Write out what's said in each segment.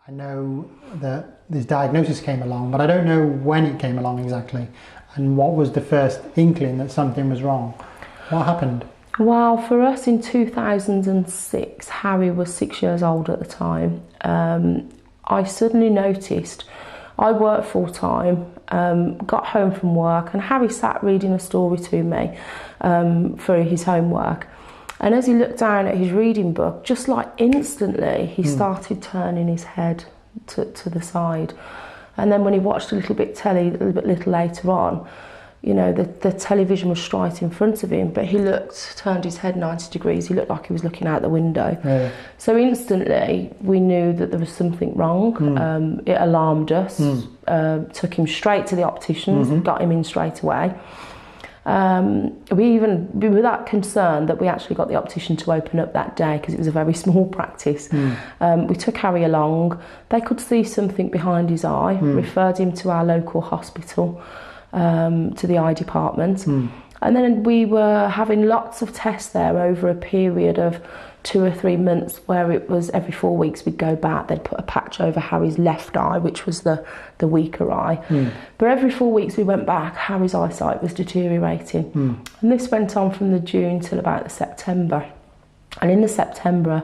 I know that this diagnosis came along, but I don't know when it came along exactly and what was the first inkling that something was wrong. What happened? Well, for us in 2006, Harry was 6 years old at the time. I suddenly noticed, I worked full time, got home from work, and Harry sat reading a story to me for his homework. And as he looked down at his reading book, just like instantly, he started turning his head to the side. And then when he watched a little bit telly a little later on, you know, the television was straight in front of him, but he turned his head 90 degrees. He looked like he was looking out the window. Yeah. So instantly, we knew that there was something wrong. It alarmed us, took him straight to the opticians, got him in straight away. We were that concerned that we actually got the optician to open up that day because it was a very small practice. We took Harry along. They could see something behind his eye, referred him to our local hospital, to the eye department. And then we were having lots of tests there over a period of 2 or 3 months, where it was every 4 weeks we'd go back. They'd put a patch over Harry's left eye, which was the weaker eye. But every 4 weeks we went back, Harry's eyesight was deteriorating. And this went on from the June till about the September. And in the September,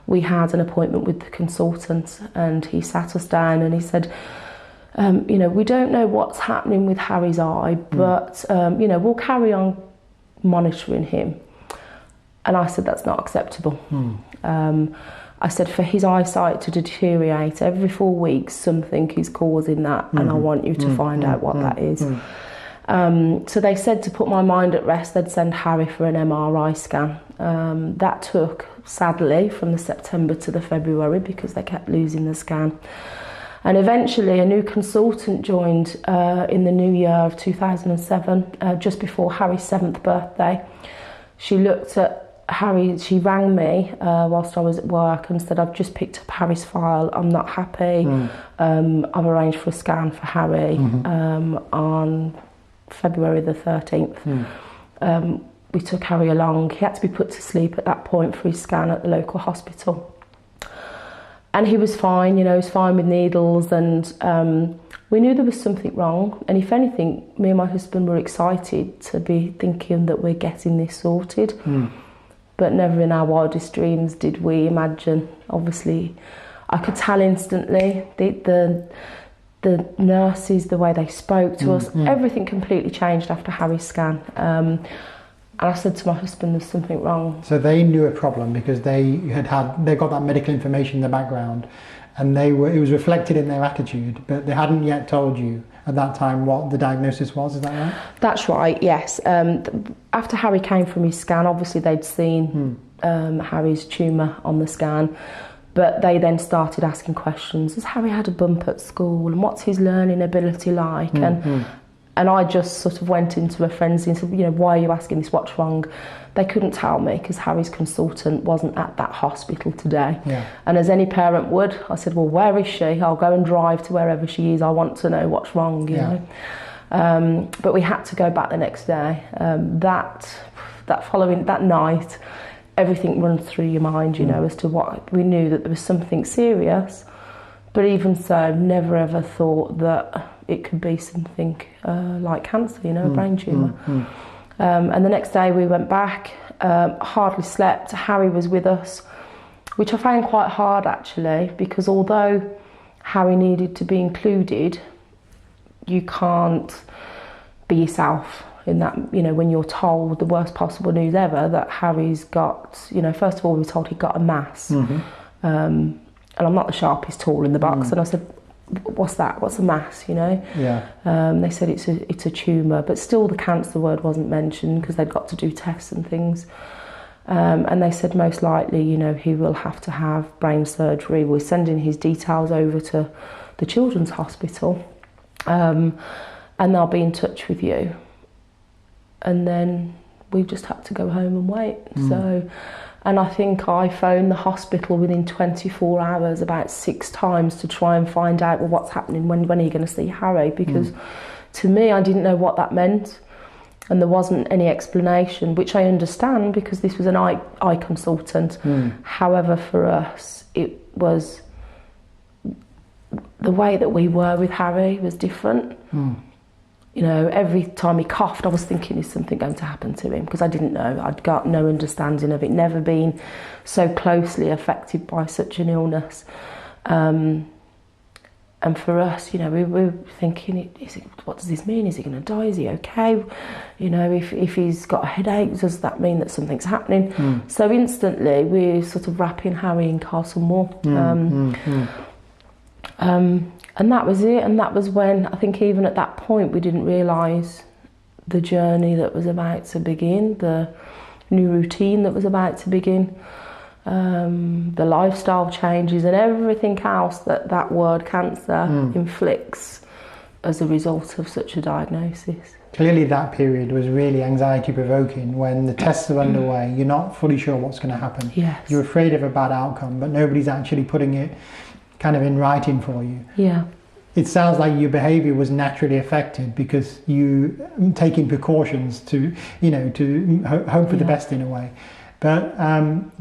we had an appointment with the consultant, and he sat us down and he said, you know, we don't know what's happening with Harry's eye, but, you know, we'll carry on monitoring him. And I said, that's not acceptable. I said, for his eyesight to deteriorate every 4 weeks, something is causing that, and I want you to find out what that is. So they said to put my mind at rest, they'd send Harry for an MRI scan. That took, sadly, from the September to the February because they kept losing the scan. And eventually a new consultant joined in the new year of 2007, just before Harry's 7th birthday. She looked at Harry, she rang me whilst I was at work and said, I've just picked up Harry's file, I'm not happy. I've arranged for a scan for Harry on February the 13th. We took Harry along. He had to be put to sleep at that point for his scan at the local hospital. And he was fine, you know, he was fine with needles, and we knew there was something wrong. And if anything, me and my husband were excited to be thinking that we're getting this sorted. But never in our wildest dreams did we imagine. Obviously, I could tell instantly, the nurses, the way they spoke to us, everything completely changed after Harry's scan. And I said to my husband, there's something wrong. So they knew a problem because they got that medical information in the background, and it was reflected in their attitude, but they hadn't yet told you at that time what the diagnosis was, is that right? That's right, yes. After Harry came from his scan, obviously they'd seen Harry's tumour on the scan, but they then started asking questions. Has Harry had a bump at school? And what's his learning ability like? And I just sort of went into a frenzy and said, you know, why are you asking this? What's wrong? They couldn't tell me because Harry's consultant wasn't at that hospital today. And as any parent would, I said, well, where is she? I'll go and drive to wherever she is. I want to know what's wrong, you know. But we had to go back the next day. That night, everything runs through your mind, you know, as to what we knew, that there was something serious. But even so, never ever thought that it could be something like cancer, you know, a brain tumour. And the next day we went back, hardly slept. Harry was with us, which I found quite hard actually, because although Harry needed to be included, you can't be yourself in that, you know, when you're told the worst possible news ever, that Harry's got, you know, first of all we were told he'd got a mass. And I'm not the sharpest tool in the box. And I said, what's that? What's a mass, you know? They said it's a tumour, but still the cancer word wasn't mentioned because they'd got to do tests and things. And they said most likely, you know, he will have to have brain surgery. We're sending his details over to the Children's Hospital, and they'll be in touch with you. And then we've just had to go home and wait. And I think I phoned the hospital within 24 hours about 6 times to try and find out, well, what's happening, when are you going to see Harry? Because to me, I didn't know what that meant. And there wasn't any explanation, which I understand because this was an eye consultant. However, for us, it was the way that we were with Harry was different. You know, every time he coughed, I was thinking, is something going to happen to him? Because I didn't know. I'd got no understanding of it, never been so closely affected by such an illness. And for us, you know, we were thinking, what does this mean? Is he going to die? Is he okay? You know, if he's got a headache, does that mean that something's happening? So instantly, we're sort of wrapping Harry in Castlemore. And that was it. And that was when, I think even at that point, we didn't realise the journey that was about to begin, the new routine that was about to begin. The lifestyle changes and everything else that word cancer inflicts as a result of such a diagnosis. Clearly that period was really anxiety provoking. When the tests are underway, you're not fully sure what's going to happen. Yes. You're afraid of a bad outcome, but nobody's actually putting it kind of in writing for you. Yeah. It sounds like your behaviour was naturally affected because you taking precautions to, you know, to hope for the best in a way. But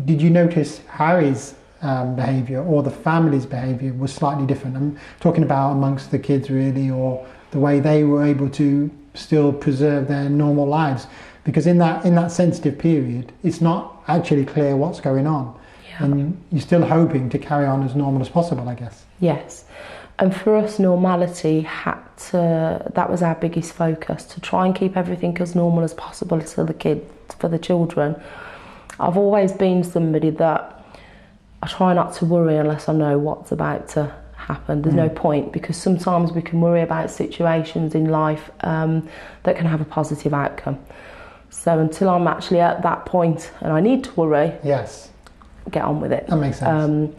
did you notice Harry's behaviour or the family's behaviour was slightly different? I'm talking about amongst the kids really, or the way they were able to still preserve their normal lives. Because in that sensitive period, it's not actually clear what's going on. Yeah. And you're still hoping to carry on as normal as possible, I guess. Yes. And for us, normality that was our biggest focus, to try and keep everything as normal as possible for the children. I've always been somebody that I try not to worry unless I know what's about to happen. There's no point, because sometimes we can worry about situations in life that can have a positive outcome. So until I'm actually at that point and I need to worry, yes, get on with it. That makes sense.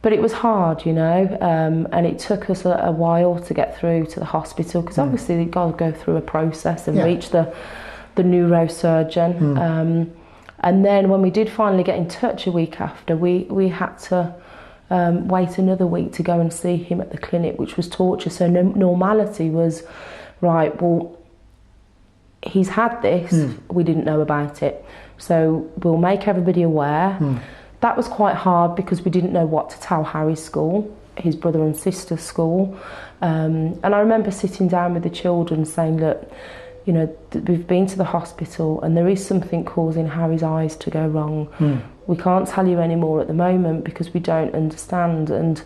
But it was hard, you know, and it took us a while to get through to the hospital, because obviously you've got to go through a process and reach the neurosurgeon. And then when we did finally get in touch a week after, we had to wait another week to go and see him at the clinic, which was torture. So normality was, right, well, he's had this, we didn't know about it. So we'll make everybody aware. That was quite hard because we didn't know what to tell Harry's school, his brother and sister's school. And I remember sitting down with the children saying, look, you know, we've been to the hospital and there is something causing Harry's eyes to go wrong. We can't tell you anymore at the moment because we don't understand. And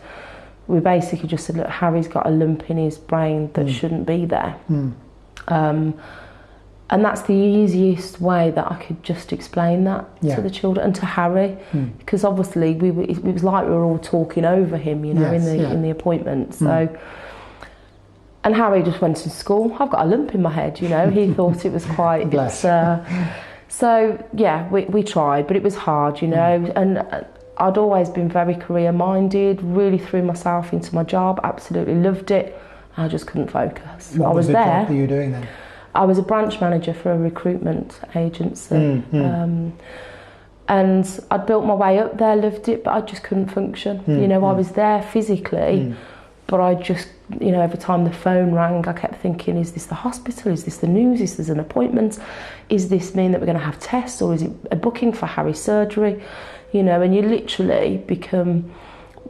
we basically just said, look, Harry's got a lump in his brain that shouldn't be there. And that's the easiest way that I could just explain that to the children and to Harry, because obviously it was like we were all talking over him, you know, in the appointment. So, and Harry just went to school. I've got a lump in my head, you know. He thought it was quite. So yeah, we tried, but it was hard, you know. And I'd always been very career-minded. Really threw myself into my job. Absolutely loved it. I just couldn't focus. What was the job that you were doing then? I was a branch manager for a recruitment agency. And I'd built my way up there, loved it, but I just couldn't function. You know, I was there physically, but I just, you know, every time the phone rang, I kept thinking, is this the hospital? Is this the news? Is this an appointment? Is this mean that we're going to have tests, or is it a booking for Harry's surgery? You know, and you literally become,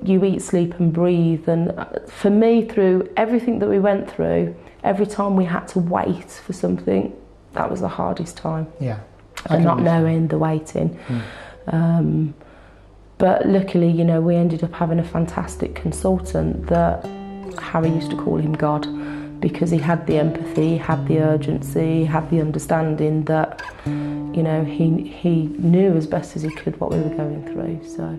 you eat, sleep and breathe. And for me, through everything that we went through, every time we had to wait for something, that was the hardest time. Yeah. The not knowing, the waiting. But luckily, you know, we ended up having a fantastic consultant that Harry used to call him God, because he had the empathy, he had the urgency, he had the understanding that, you know, he knew as best as he could what we were going through. So